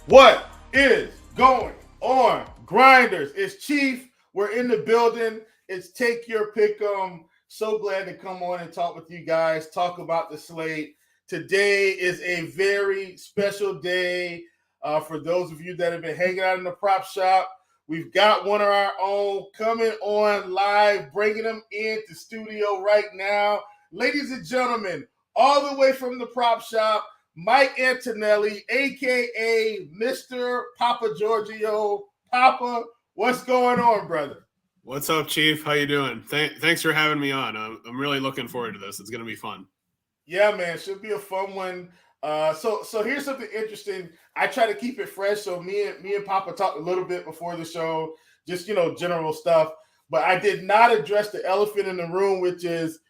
What is going on, Grinders? It's Chief. We're in the building. It's Take Your Pick 'em. So glad to come on and talk with you guys, talk about the slate. Today is a very special day for those of you that have been hanging out in the prop shop. We've got one of our own coming on live, bringing them into studio right now. Ladies and gentlemen, all the way from the prop shop, Mike Antonelli, a.k.a. Mr. Papa Giorgio. Papa, what's going on, brother? What's up, Chief? How you doing? Thanks for having me on. I'm really looking forward to this. It's going to be fun. Yeah, man. Should be a fun one. So here's something interesting. I try to keep it fresh. So me and Papa talked a little bit before the show, just, general stuff. But I did not address the elephant in the room, which is,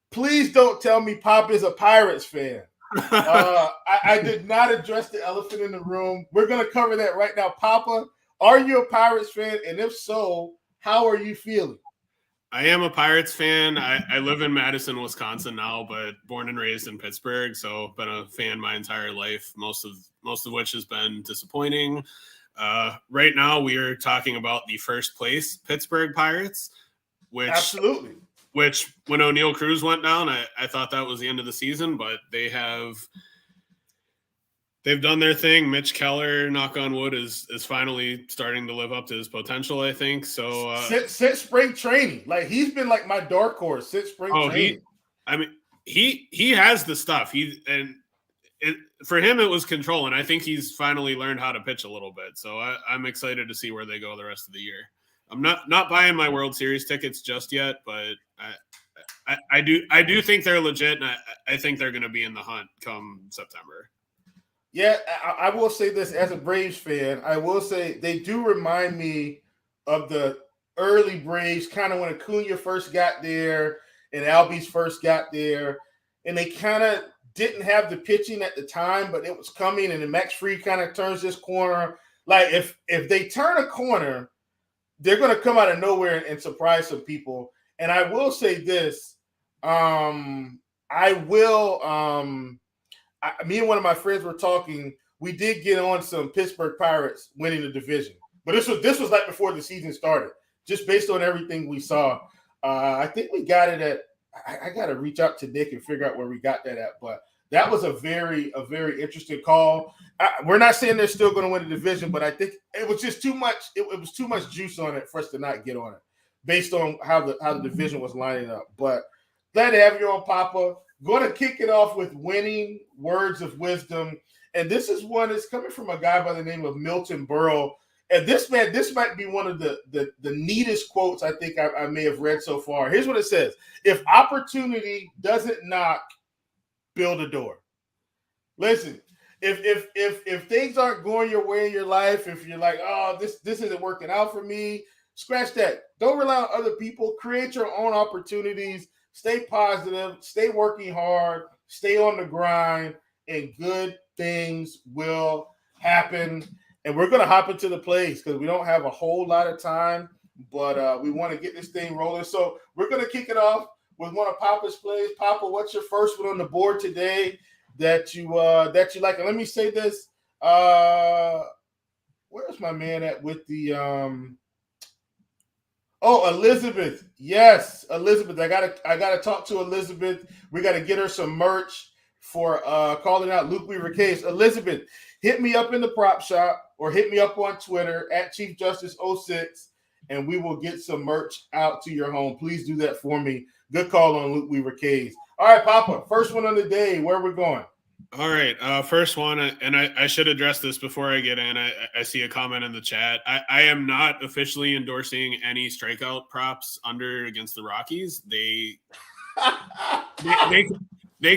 please don't tell me Papa is a Pirates fan. I did not address the elephant in the room. We're going to cover that right now. Papa, are you a Pirates fan? And if so, how are you feeling? I am a Pirates fan. I live in Madison, Wisconsin now, but born and raised in Pittsburgh. So been a fan my entire life, most of which has been disappointing. Right now we are talking about the first place Pittsburgh Pirates, which absolutely. Which, when O'Neal Cruz went down, I thought that was the end of the season, but they've done their thing. Mitch Keller, knock on wood, is finally starting to live up to his potential, I think. So since spring training, like he's been like my dark horse since spring training. He has the stuff. For him it was control, and I think he's finally learned how to pitch a little bit. So I'm excited to see where they go the rest of the year. I'm not buying my World Series tickets just yet, but I do think they're legit, and I think they're going to be in the hunt come September. Yeah, I will say this as a Braves fan. I will say they do remind me of the early Braves, kind of when Acuna first got there and Albies first got there, and they kind of didn't have the pitching at the time, but it was coming, and then Max Fried kind of turns this corner. Like if they turn a corner, they're going to come out of nowhere and surprise some people. And I will say this, me and one of my friends were talking. We did get on some Pittsburgh Pirates winning the division, but this was like before the season started, just based on everything we saw. I think we got it at. I got to reach out to Nick and figure out where we got that at, but that was a very interesting call. We're not saying they're still going to win the division, but I think it was just too much. It was too much juice on it for us to not get on it, based on how the division was lining up. But glad to have you on, Papa. Going to kick it off with winning words of wisdom, and this is one that's coming from a guy by the name of Milton Berle. And this might be one of the neatest quotes I think I may have read so far. Here's what it says: if opportunity doesn't knock, build a door. Listen, if things aren't going your way in your life, if you're like, oh, this isn't working out for me, scratch that. Don't rely on other people. Create your own opportunities. Stay positive. Stay working hard. Stay on the grind, and good things will happen. And we're going to hop into the plays because we don't have a whole lot of time, but we want to get this thing rolling. So we're going to kick it off with one of Papa's plays. Papa, what's your first one on the board today that you like? And let me say this: where's my man at with the Elizabeth? Yes, Elizabeth. I gotta talk to Elizabeth. We got to get her some merch for calling out Luke Weaver case. Elizabeth, hit me up in the prop shop or hit me up on Twitter at Chief Justice 06, and we will get some merch out to your home. Please do that for me. Good call on Luke Weaver case. All right, Papa, first one of the day. Where we're going? All right, first one, and I should address this before I get in. I see a comment in the chat. I am not officially endorsing any strikeout props under against the Rockies. They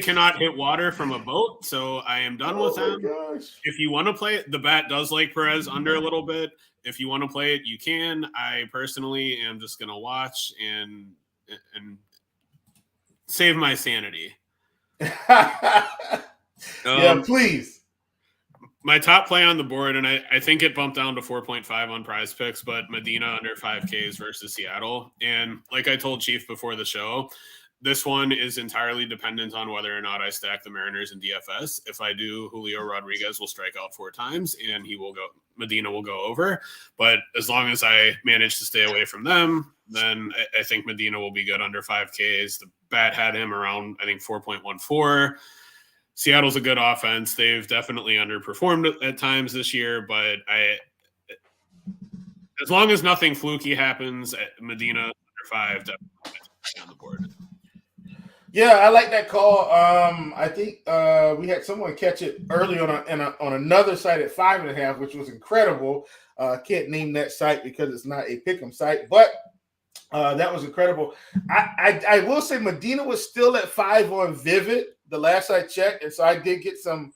cannot hit water from a boat, so I am done with them. Gosh. If you want to play it, the bat does like Perez under a little bit. If you want to play it, you can. I personally am just going to watch and save my sanity. Yeah, please. My top play on the board, and I think it bumped down to 4.5 on PrizePicks, but Medina under 5Ks versus Seattle. And like I told Chief before the show, this one is entirely dependent on whether or not I stack the Mariners in DFS. If I do, Julio Rodriguez will strike out 4 times and Medina will go over. But as long as I manage to stay away from them, then I think Medina will be good under 5Ks. The bat had him around, I think, 4.14. Seattle's a good offense. They've definitely underperformed at times this year, but as long as nothing fluky happens, Medina under 5 definitely on the board. Yeah, I like that call. I think we had someone catch it early on another site at 5.5, which was incredible. Can't name that site because it's not a pick'em site, but that was incredible. I will say Medina was still at 5 on Vivid the last I checked, and so I did get some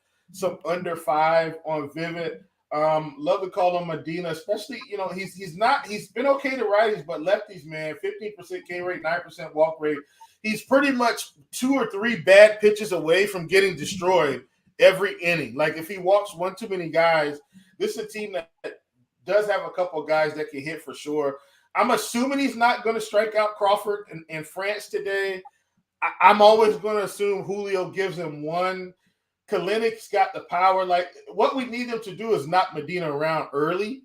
under 5 on Vivid. Love the call on Medina, especially he's been okay to righties, but lefties, man, 15% K rate, 9% walk rate. He's pretty much 2 or 3 bad pitches away from getting destroyed every inning. Like if he walks one too many guys, this is a team that does have a couple of guys that can hit for sure. I'm assuming he's not going to strike out Crawford in France today. I'm always going to assume Julio gives him one. Kalinic's got the power. Like what we need them to do is knock Medina around early,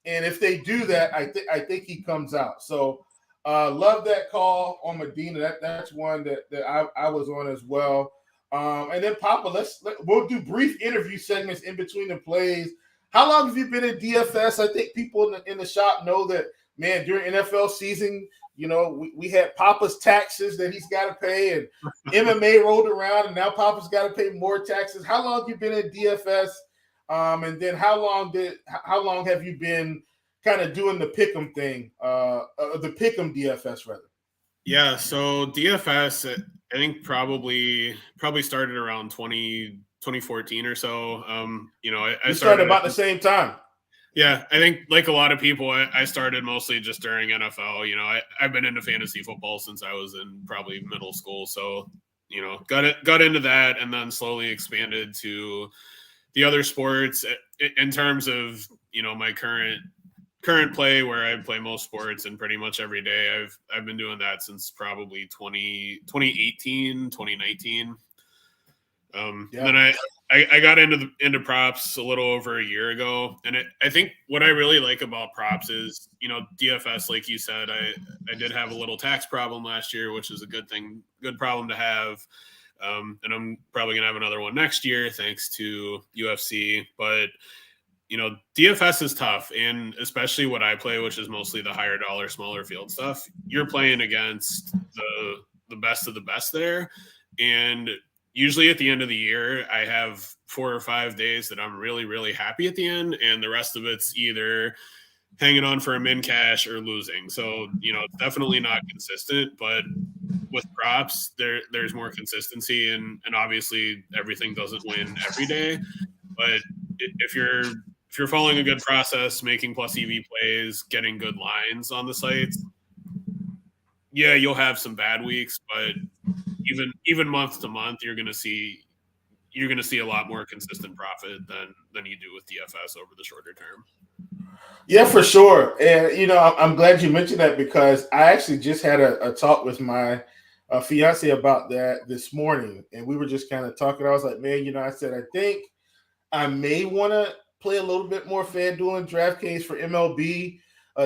and if they do that, I think he comes out. So love that call on Medina. That's one that I was on as well. And then Papa, we'll do brief interview segments in between the plays. How long have you been in DFS? I think people in the shop know that, man, during NFL season, we had Papa's taxes that he's got to pay, and MMA rolled around, and now Papa's got to pay more taxes. How long have you been in DFS? And then how long have you been kind of doing the pick'em thing, the pick'em DFS rather? Yeah, so DFS, I think probably started around 2014 or so. I started about the same time. Yeah, I think like a lot of people, I started mostly just during NFL. I've been into fantasy football since I was in probably middle school. So, got into that and then slowly expanded to the other sports in terms of, my current play where I play most sports and pretty much every day. I've been doing that since probably 2018, 2019. And then I got into props a little over a year ago, and I think what I really like about props is, DFS, like you said, I did have a little tax problem last year, which is a good problem to have. And I'm probably gonna have another one next year thanks to UFC, but DFS is tough, and especially what I play, which is mostly the higher dollar, smaller field stuff. You're playing against the best of the best there, and usually at the end of the year, I have 4 or 5 days that I'm really, really happy at the end, and the rest of it's either hanging on for a min cash or losing. So, it's definitely not consistent, but with props, there's more consistency, and obviously everything doesn't win every day. But if you're following a good process, making plus EV plays, getting good lines on the sites, yeah, you'll have some bad weeks, but even month to month, you're gonna see a lot more consistent profit than you do with DFS over the shorter term. Yeah, for sure. And I'm glad you mentioned that because I actually just had a talk with my fiance about that this morning, and we were just kind of talking. I was like, man, I said I think I may want to play a little bit more FanDuel and DraftKings for MLB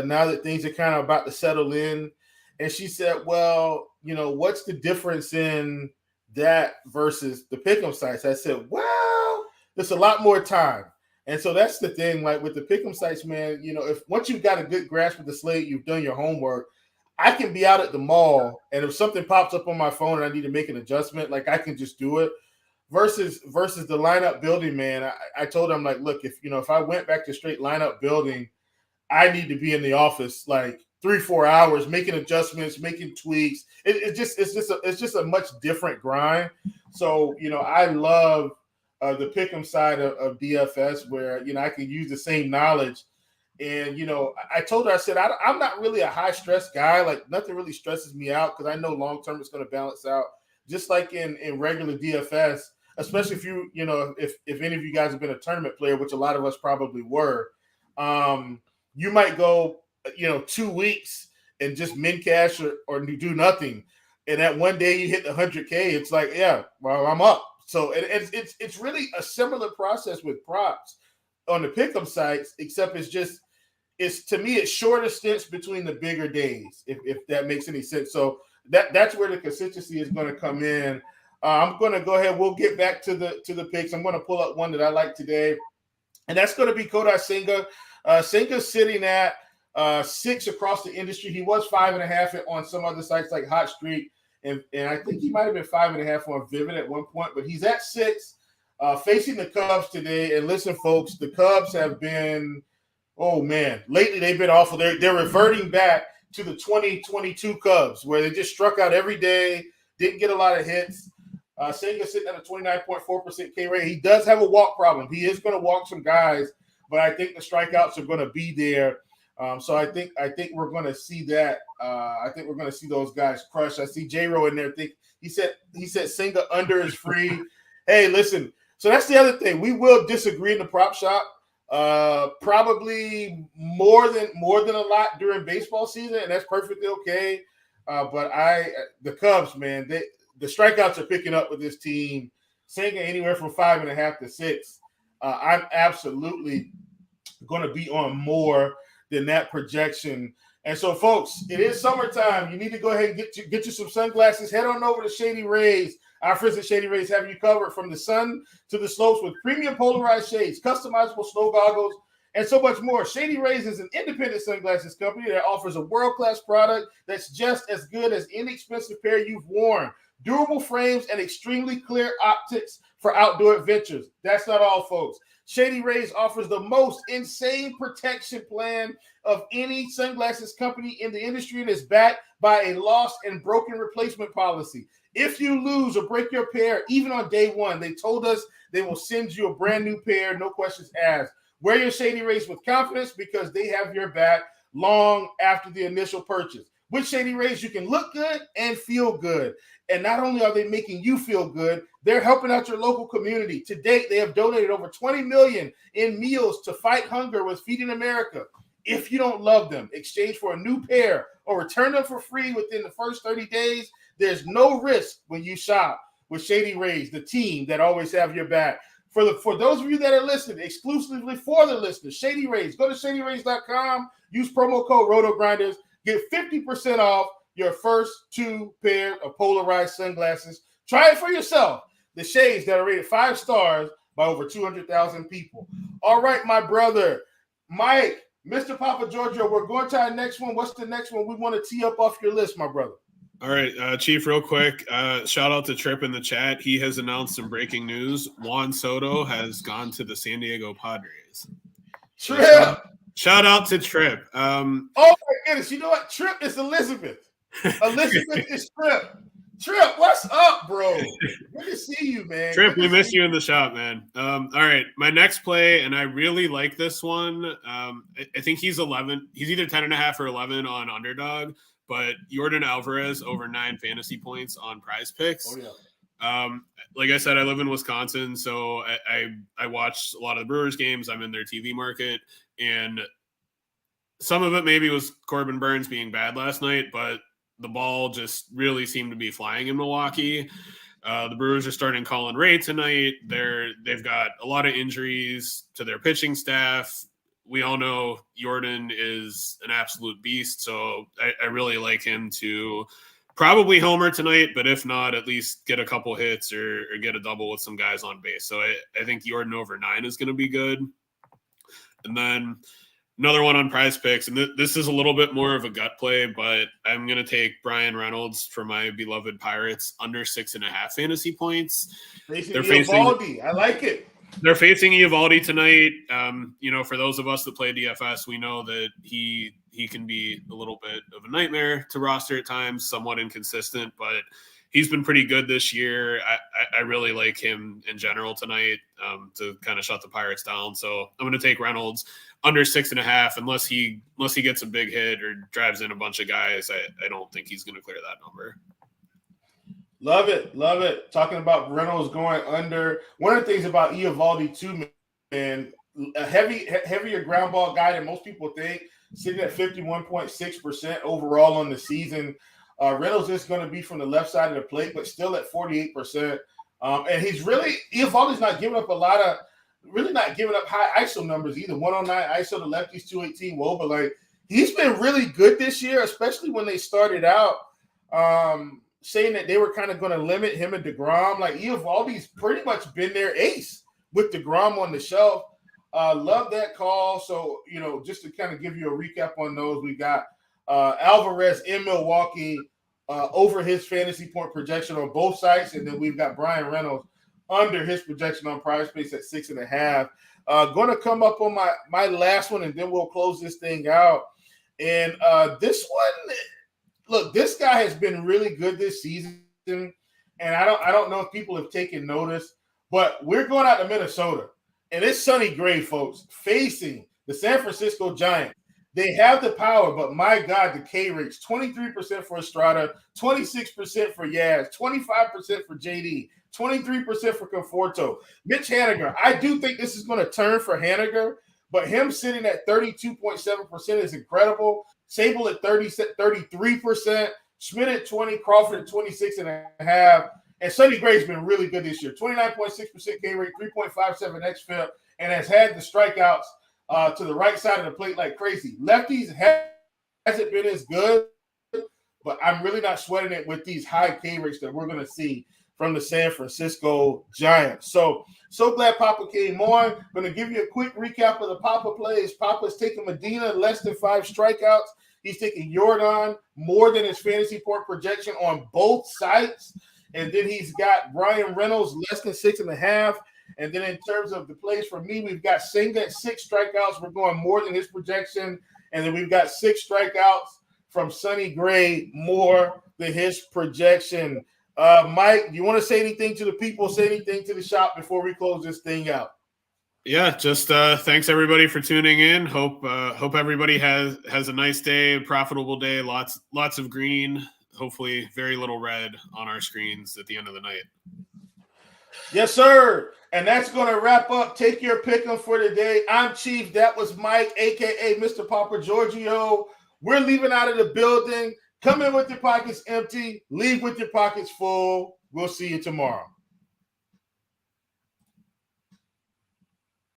now that things are kind of about to settle in. And she said, well, what's the difference in that versus the pick'em sites? I said, well, there's a lot more time. And so that's the thing, like with the pick'em sites, man, if once you've got a good grasp of the slate, you've done your homework, I can be out at the mall, and if something pops up on my phone and I need to make an adjustment, like I can just do it. Versus the lineup building, man, I told him, like, look, if I went back to straight lineup building, I need to be in the office like 3-4 hours, making adjustments, making tweaks. It's just a much different grind. So, I love the pick'em side of DFS where, I can use the same knowledge. And, I told her, I said, I'm not really a high stress guy. Like nothing really stresses me out because I know long-term it's going to balance out. Just like in regular DFS, especially if if any of you guys have been a tournament player, which a lot of us probably were, you might go 2 weeks and just min cash or do nothing. and that one day you hit the 100K, it's like, yeah, well, I'm up. So it's really a similar process with props on the pick'em sites, except it's to me, it's shorter stints between the bigger days, if that makes any sense. So that's where the consistency is going to come in. I'm going to go ahead. We'll get back to the picks. I'm going to pull up one that I like today, and that's going to be Kodai Senga. Senga's sitting at 6 across the industry. He was 5.5 on some other sites like Hot Streak, and I think he might have been 5.5 on Vivid at one point, but he's at 6, facing the Cubs today. And listen, folks, the Cubs have been, oh man, lately they've been awful. They're reverting back to the 2022 Cubs, where they just struck out every day, didn't get a lot of hits. Senga sitting at a 29.4% K rate. He does have a walk problem. He is going to walk some guys, but I think the strikeouts are going to be there. So I think we're going to see that. I think we're going to see those guys crush. I see J-Ro in there. He said Senga under is free. Hey, listen. So that's the other thing. We will disagree in the prop shop. Probably more than a lot during baseball season, and that's perfectly okay. But the Cubs, man, the strikeouts are picking up with this team. Senga anywhere from 5.5 to 6. I'm absolutely going to be on more than that projection. And so, folks, it is summertime. You need to go ahead and get you some sunglasses. Head on over to Shady Rays. Our friends at Shady Rays have you covered from the sun to the slopes with premium polarized shades, customizable snow goggles, and so much more. Shady Rays is an independent sunglasses company that offers a world-class product that's just as good as any expensive pair you've worn. Durable frames and extremely clear optics for outdoor adventures. That's not all, folks. Shady Rays offers the most insane protection plan of any sunglasses company in the industry, and is backed by a lost and broken replacement policy. If you lose or break your pair, even on day one, they told us they will send you a brand new pair, no questions asked. Wear your Shady Rays with confidence because they have your back long after the initial purchase. With Shady Rays, you can look good and feel good. And not only are they making you feel good, they're helping out your local community. To date, they have donated over $20 million in meals to fight hunger with Feeding America. If you don't love them, exchange for a new pair or return them for free within the first 30 days. There's no risk when you shop with Shady Rays, the team that always have your back. For those of you that are listening, exclusively for the listeners, Shady Rays, go to shadyrays.com, use promo code RotoGrinders, get 50% off your first 2 pair of polarized sunglasses. Try it for yourself. The shades that are rated 5 stars by over 200,000 people. All right, my brother, Mike, Mr. Papa Giorgio, we're going to our next one. What's the next one we want to tee up off your list, my brother? All right, Chief, real quick, shout out to Trip in the chat. He has announced some breaking news. Juan Soto has gone to the San Diego Padres. Trip! Shout out to Trip. Oh, my goodness. You know what? Trip is Elizabeth. Elizabeth is Trip. Trip, what's up, bro? Good to see you, man. Trip, we miss you in the shop, man. All right, my next play, and I really like this one. I think he's 11. He's either 10.5 or 11 on Underdog. But Yordan Alvarez over 9 fantasy points on PrizePicks. Oh, yeah. Like I said, I live in Wisconsin, so I watch a lot of the Brewers games. I'm in their TV market, and some of it maybe was Corbin Burns being bad last night, but the ball just really seemed to be flying in Milwaukee. The Brewers are starting Colin Ray tonight. They've got a lot of injuries to their pitching staff. We all know Yordan is an absolute beast, so I really like him to probably homer tonight, but if not, at least get a couple hits or get a double with some guys on base. So I think Yordan over 9 is going to be good. And then another one on PrizePicks, and this is a little bit more of a gut play, but I'm going to take Brian Reynolds for my beloved Pirates under 6.5 fantasy points. They're facing Eovaldi. I like it. They're facing Eovaldi tonight. For those of us that play DFS, we know that he can be a little bit of a nightmare to roster at times, somewhat inconsistent, but he's been pretty good this year. I really like him in general tonight to kind of shut the Pirates down. So I'm going to take Reynolds under 6.5, unless he gets a big hit or drives in a bunch of guys. I don't think he's going to clear that number. Love it. Love it. Talking about Reynolds going under. One of the things about Eovaldi too, man, a heavier ground ball guy than most people think, sitting at 51.6% overall on the season. Reynolds is going to be from the left side of the plate, but still at 48%. And he's really – Eovaldi's not giving up really not giving up high ISO numbers either. 109 ISO to lefties, 218 WOBA. But like, he's been really good this year, especially when they started out saying that they were kind of going to limit him and DeGrom. Like, Eovaldi's pretty much been their ace with DeGrom on the shelf. Love that call. So, just to kind of give you a recap on those, we got Alvarez in Milwaukee over his fantasy point projection on both sites. And then we've got Brian Reynolds under his projection on PrizePicks at 6.5. Going to come up on my last one, and then we'll close this thing out. And this one, look, this guy has been really good this season. And I don't know if people have taken notice, but we're going out to Minnesota. And it's Sonny Gray, folks, facing the San Francisco Giants. They have the power, but my God, the K rates, 23% for Estrada, 26% for Yaz, 25% for JD, 23% for Conforto. Mitch Haniger, I do think this is going to turn for Haniger, but him sitting at 32.7% is incredible. Sable at 33%, Schmidt at 20, Crawford at 26.5%. And Sonny Gray's been really good this year. 29.6% K rate, 3.57 xFIP, and has had the strikeouts to the right side of the plate like crazy. Lefties hasn't been as good, but I'm really not sweating it with these high K rates that we're going to see from the San Francisco Giants. So glad Papa came on. Going to give you a quick recap of the Papa plays. Papa's taking Medina less than 5 strikeouts. He's taking Jordan more than his fantasy point projection on both sites. And then he's got Brian Reynolds less than 6.5. And then in terms of the plays for me, we've got Senga at 6 strikeouts. We're going more than his projection. And then we've got 6 strikeouts from Sonny Gray, more than his projection. Mike, do you want to say anything to the people, say anything to the shop before we close this thing out? Yeah, just thanks everybody for tuning in. Hope everybody has a nice day, a profitable day, lots of green, hopefully very little red on our screens at the end of the night. Yes, sir. And that's going to wrap up Take Your Pick'em for today. I'm Chief. That was Mike, a.k.a. Mr. Papa Giorgio. We're leaving out of the building. Come in with your pockets empty. Leave with your pockets full. We'll see you tomorrow.